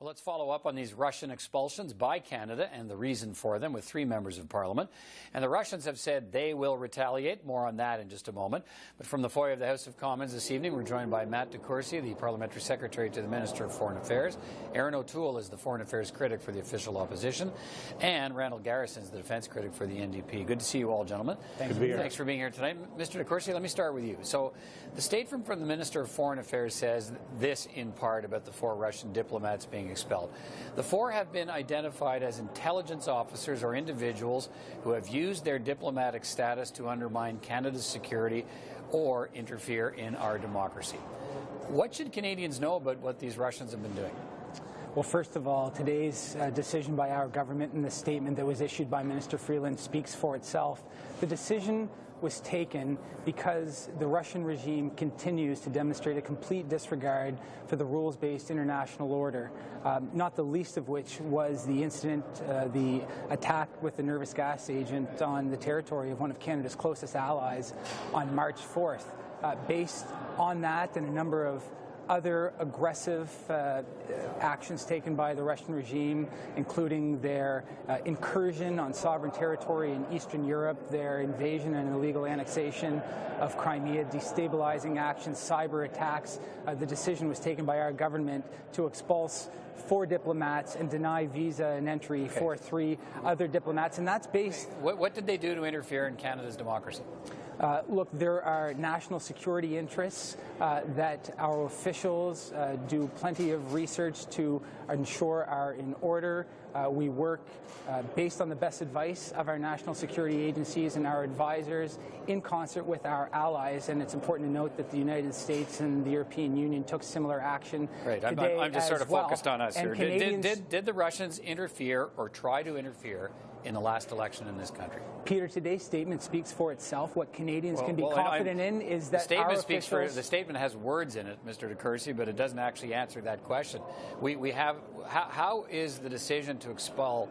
Well, let's follow up on these Russian expulsions by Canada and the reason for them with 3 members of Parliament. And the Russians have said they will retaliate. More on that in just a moment. But from the foyer of the House of Commons this evening, we're joined by Matt DeCourcy, the Parliamentary Secretary to the Minister of Foreign Affairs. Aaron O'Toole is the Foreign Affairs critic for the official opposition. And Randall Garrison is the defence critic for the NDP. Good to see you all, gentlemen. Thanks for being here tonight. Mr. DeCourcy, let me start with you. So the statement from the Minister of Foreign Affairs says this in part about the 4 Russian diplomats being expelled. The 4 have been identified as intelligence officers or individuals who have used their diplomatic status to undermine Canada's security or interfere in our democracy. What should Canadians know about what these Russians have been doing? Well, first of all, today's decision by our government and the statement that was issued by Minister Freeland speaks for itself. The decision was taken because the Russian regime continues to demonstrate a complete disregard for the rules-based international order, not the least of which was the incident, the attack with the nervous gas agent on the territory of one of Canada's closest allies on March 4th. Based on that and a number of other aggressive actions taken by the Russian regime, including their incursion on sovereign territory in Eastern Europe, their invasion and illegal annexation of Crimea, destabilizing actions, cyber attacks. The decision was taken by our government to expulse 4 diplomats and deny visa and entry for 3 other diplomats, and that's based... What did they do to interfere in Canada's democracy? Look, there are national security interests that our officials do plenty of research to ensure are in order. We work based on the best advice of our national security agencies and our advisors in concert with our allies, and it's important to note that the United States and the European Union took similar action today. I'm just sort of focused on us here. Did the Russians interfere or try to interfere in the last election in this country? Peter, today's statement speaks for itself. What Canadians can be confident in is that the statement has words in it, Mr. DeCourcy, but it doesn't actually answer that question. We have how is the decision to expel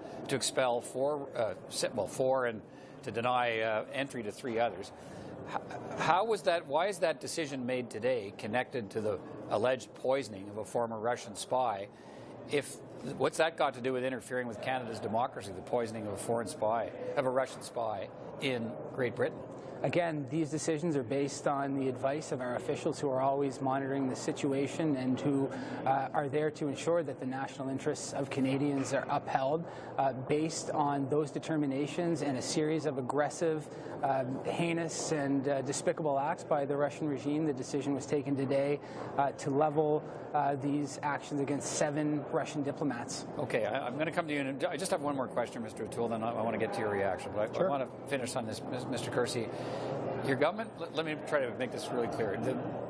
4 and to deny entry to 3 others? How was that? Why is that decision made today connected to the alleged poisoning of a former Russian spy? What's that got to do with interfering with Canada's democracy, the poisoning of a Russian spy in Great Britain? Again, these decisions are based on the advice of our officials who are always monitoring the situation and who are there to ensure that the national interests of Canadians are upheld. Based on those determinations and a series of aggressive, heinous and despicable acts by the Russian regime, the decision was taken today to level these actions against 7 Russian diplomats. Okay, I'm going to come to you, and I just have one more question, Mr. O'Toole, then I want to get to your reaction. But I want to finish on this, Mr. DeCourcy. Your government, let me try to make this really clear.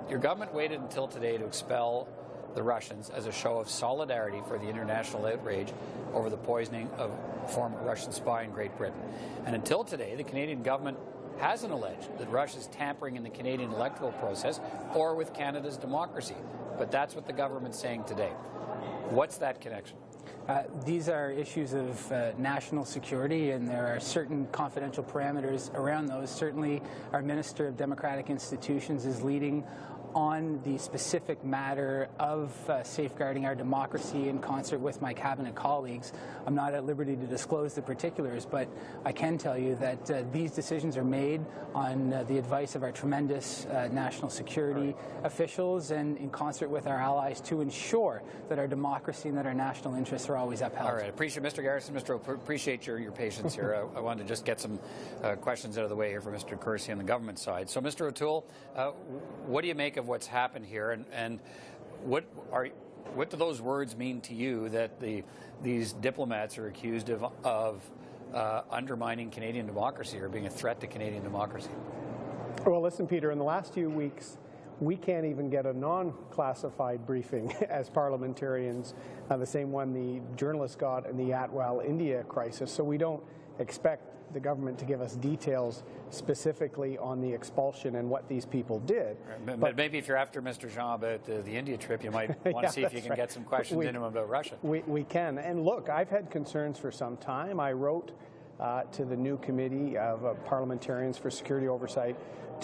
Your government waited until today to expel the Russians as a show of solidarity for the international outrage over the poisoning of a former Russian spy in Great Britain. And until today, the Canadian government hasn't alleged that Russia is tampering in the Canadian electoral process or with Canada's democracy. But that's what the government's saying today. What's that connection? These are issues of national security, and there are certain confidential parameters around those. Certainly, our Minister of Democratic Institutions is leading on the specific matter of safeguarding our democracy in concert with my cabinet colleagues. I'm not at liberty to disclose the particulars, but I can tell you that these decisions are made on the advice of our tremendous national security officials and in concert with our allies to ensure that our democracy and that our national interests are always upheld. All right. Appreciate Mr. Garrison. Appreciate your patience here. I wanted to just get some questions out of the way here for Mr. DeCourcy on the government side. So, Mr. O'Toole, what do you make of what's happened here, and what do those words mean to you that these diplomats are accused of undermining Canadian democracy or being a threat to Canadian democracy? Well, listen, Peter, in the last few weeks, we can't even get a non-classified briefing as parliamentarians, the same one the journalists got in the Atwell India crisis. So we don't expect the government to give us details specifically on the expulsion and what these people did. Right. But maybe if you're after Mr. Jean about the India trip, you might want to see if you can get some questions into him about Russia. We can. And look, I've had concerns for some time. I wrote to the new committee of parliamentarians for security oversight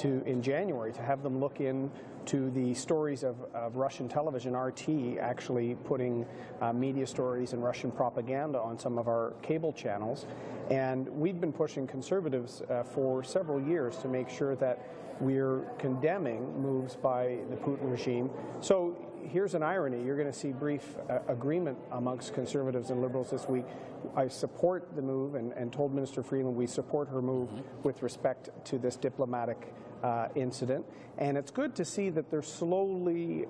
in January to have them look into the stories of Russian television, RT, actually putting media stories and Russian propaganda on some of our cable channels. And we've been pushing Conservatives for several years to make sure that we're condemning moves by the Putin regime. So here's an irony. You're going to see brief agreement amongst Conservatives and Liberals this week. I support the move and told Minister Freeland we support her move with respect to this diplomatic incident. And it's good to see that they're slowly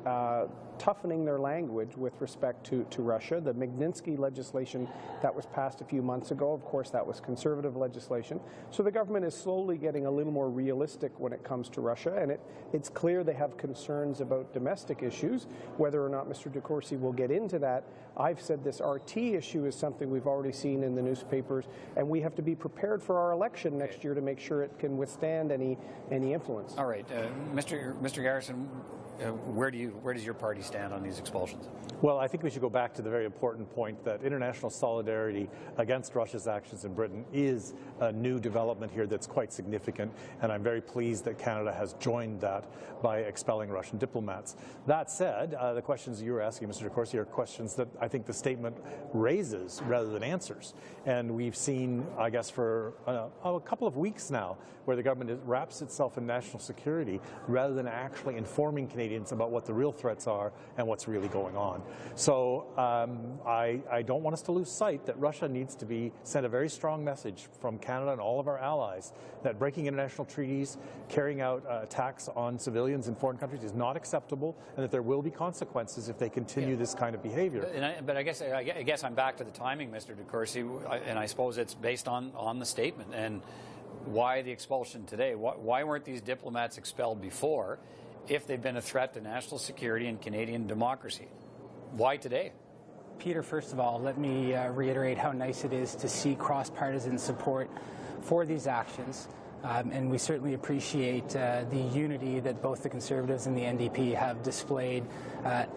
toughening their language with respect to Russia. The Magnitsky legislation that was passed a few months ago, of course, that was Conservative legislation. So the government is slowly getting a little more realistic when it comes to Russia, and it's clear they have concerns about domestic issues. Whether or not Mr. DeCourcy will get into that, I've said this RT issue is something we've already seen in the newspapers, and we have to be prepared for our election next year to make sure it can withstand any influence. All right, Mr. Garrison, where does your party stand on these expulsions? Well, I think we should go back to the very important point that international solidarity against Russia's actions in Britain is a new development here that's quite significant, and I'm very pleased that Canada has joined that by expelling Russian diplomats. That said, the questions you were asking, Mr. DeCourcy, are questions that I think the statement raises rather than answers. And we've seen, I guess, for a couple of weeks now, where the government wraps itself in national security rather than actually informing Canadians about what the real threats are and what's really going on. So I don't want us to lose sight that Russia needs to send a very strong message from Canada and all of our allies that breaking international treaties, carrying out attacks on civilians in foreign countries is not acceptable, and that there will be consequences if they continue this kind of behavior. But I guess I'm back to the timing, Mr. DeCourcy, and I suppose it's based on the statement. And why the expulsion today? Why weren't these diplomats expelled before if they've been a threat to national security and Canadian democracy? Why today? Peter, first of all, let me reiterate how nice it is to see cross-partisan support for these actions. And we certainly appreciate the unity that both the Conservatives and the NDP have displayed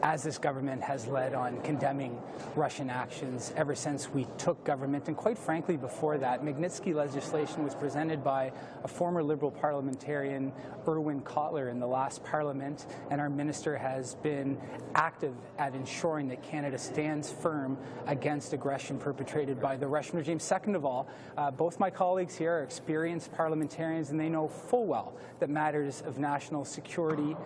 as this government has led on condemning Russian actions ever since we took government. And quite frankly, before that, Magnitsky legislation was presented by a former Liberal parliamentarian, Irwin Cotler, in the last Parliament, and our minister has been active at ensuring that Canada stands firm against aggression perpetrated by the Russian regime. Second of all, both my colleagues here are experienced parliamentarians, and they know full well that matters of national security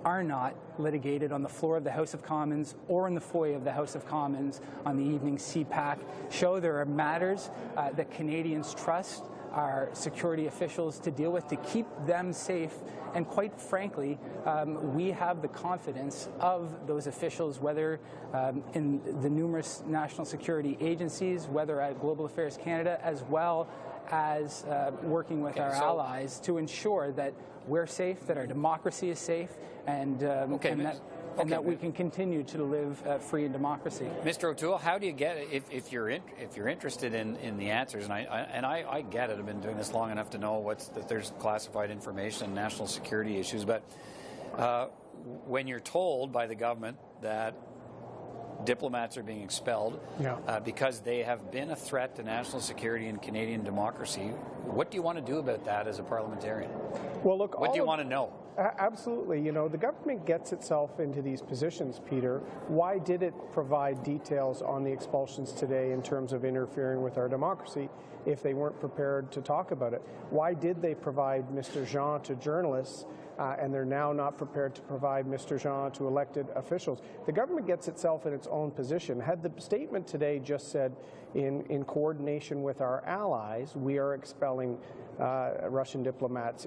are not litigated on the floor of the House of Commons or in the foyer of the House of Commons on the evening CPAC show. There are matters that Canadians trust our security officials to deal with to keep them safe. And quite frankly, we have the confidence of those officials, whether in the numerous national security agencies, whether at Global Affairs Canada, as well as working with our allies to ensure that we're safe, that our democracy is safe, and that we can continue to live free in democracy. Mr. O'Toole, how do you get it if you're interested in the answers? And I get it. I've been doing this long enough to know that there's classified information and national security issues. But when you're told by the government that diplomats are being expelled because they have been a threat to national security and Canadian democracy, what do you want to do about that as a parliamentarian? Well, look, what do you want to know? Absolutely. You know, the government gets itself into these positions, Peter. Why did it provide details on the expulsions today in terms of interfering with our democracy if they weren't prepared to talk about it? Why did they provide Mr. Jean to journalists and they're now not prepared to provide Mr. Jean to elected officials? The government gets itself in its own position. Had the statement today just said, in coordination with our allies, we are expelling Russian diplomats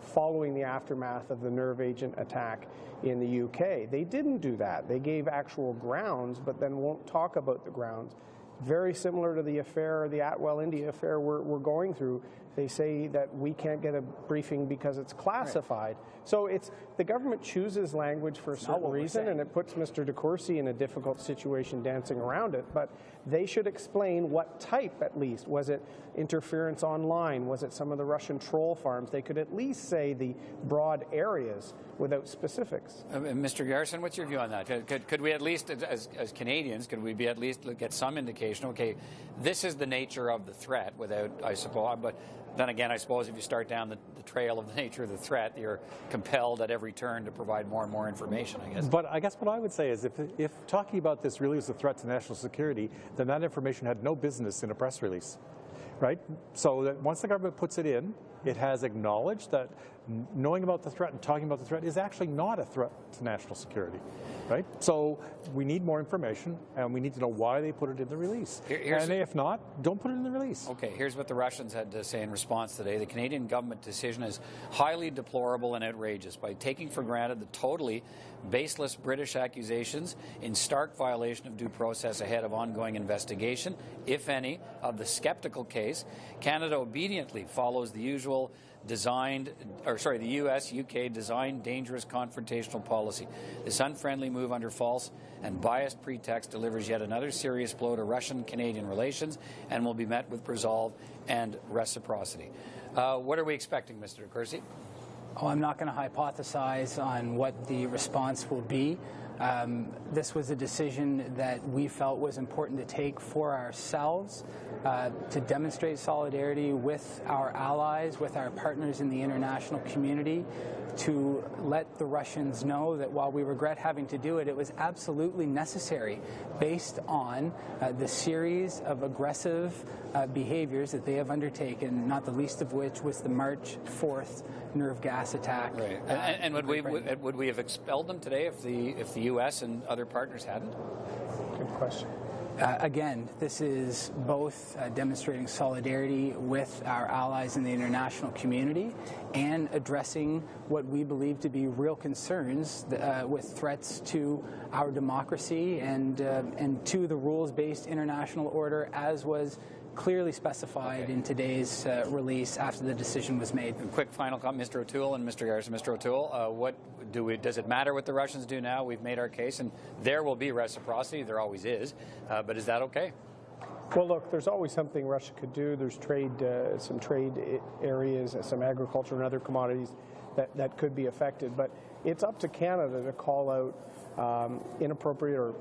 following the aftermath of the nerve agent attack in the UK. They didn't do that. They gave actual grounds, but then won't talk about the grounds. Very similar to the affair, the Atwell India affair we're going through. They say that we can't get a briefing because it's classified. Right. So it's the government chooses language for a certain reason, and it puts Mr. DeCourcy in a difficult situation dancing around it. But they should explain what type, at least. Was it interference online? Was it some of the Russian troll farms? They could at least say the broad areas without specifics. Mr. Garrison, what's your view on that? Could we at least, as Canadians, could we be at least get some indication, okay, this is the nature of the threat without, I suppose, but then again, I suppose if you start down the trail of the nature of the threat, you're compelled at every turn to provide more and more information, I guess. But I guess what I would say is if talking about this really was a threat to national security, then that information had no business in a press release, right? So that once the government puts it in, it has acknowledged that knowing about the threat and talking about the threat is actually not a threat to national security, right? So we need more information, and we need to know why they put it in the release. And if not, don't put it in the release. Okay, here's what the Russians had to say in response today. The Canadian government decision is highly deplorable and outrageous by taking for granted the totally baseless British accusations in stark violation of due process ahead of ongoing investigation, if any, of the skeptical case. Canada obediently follows the usual the US-UK designed dangerous confrontational policy. This unfriendly move under false and biased pretext delivers yet another serious blow to Russian-Canadian relations and will be met with resolve and reciprocity. What are we expecting, Mr. DeCourcy? Oh, I'm not going to hypothesize on what the response will be. This was a decision that we felt was important to take for ourselves, to demonstrate solidarity with our allies, with our partners in the international community, to let the Russians know that while we regret having to do it, it was absolutely necessary based on the series of aggressive behaviors that they have undertaken, not the least of which was the March 4th nerve gas attack. Right. And would we have expelled them today if the U.S. and other partners hadn't? Good question. Again, this is both demonstrating solidarity with our allies in the international community and addressing what we believe to be real concerns with threats to our democracy and to the rules-based international order, as was clearly specified in today's release after the decision was made. A quick final comment, Mr. O'Toole and Mr. Garrison. Mr. O'Toole, does it matter what the Russians do now? We've made our case, and there will be reciprocity. There always is. But is that okay? Well, look, there's always something Russia could do. There's some trade areas, some agriculture and other commodities that could be affected. But it's up to Canada to call out inappropriate or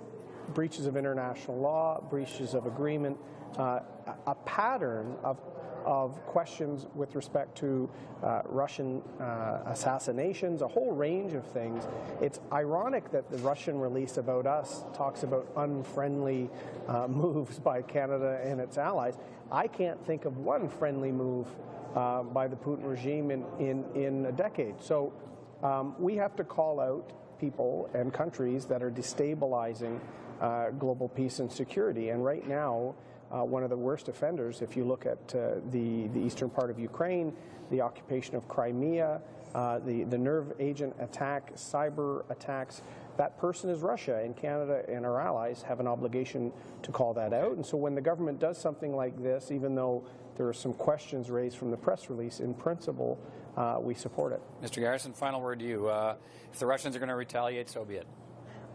breaches of international law, breaches of agreement, a pattern of questions with respect to Russian assassinations, a whole range of things. It's ironic that the Russian release about us talks about unfriendly moves by Canada and its allies. I can't think of one friendly move by the Putin regime in a decade. So we have to call out people and countries that are destabilizing global peace and security. And right now, one of the worst offenders, if you look at the eastern part of Ukraine, the occupation of Crimea, the nerve agent attack, cyber attacks, that person is Russia, and Canada and our allies have an obligation to call that out. And so when the government does something like this, even though there are some questions raised from the press release, in principle, we support it. Mr. Garrison, final word to you. If the Russians are going to retaliate, so be it.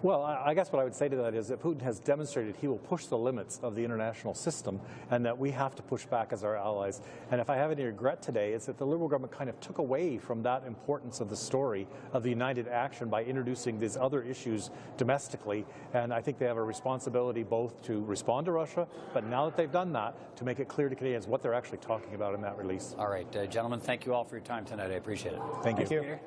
Well, I guess what I would say to that is that Putin has demonstrated he will push the limits of the international system, and that we have to push back as our allies. And if I have any regret today, it's that the Liberal government kind of took away from that importance of the story of the united action by introducing these other issues domestically. And I think they have a responsibility both to respond to Russia, but now that they've done that, to make it clear to Canadians what they're actually talking about in that release. All right, gentlemen, thank you all for your time tonight. I appreciate it. Thank you. Thank you.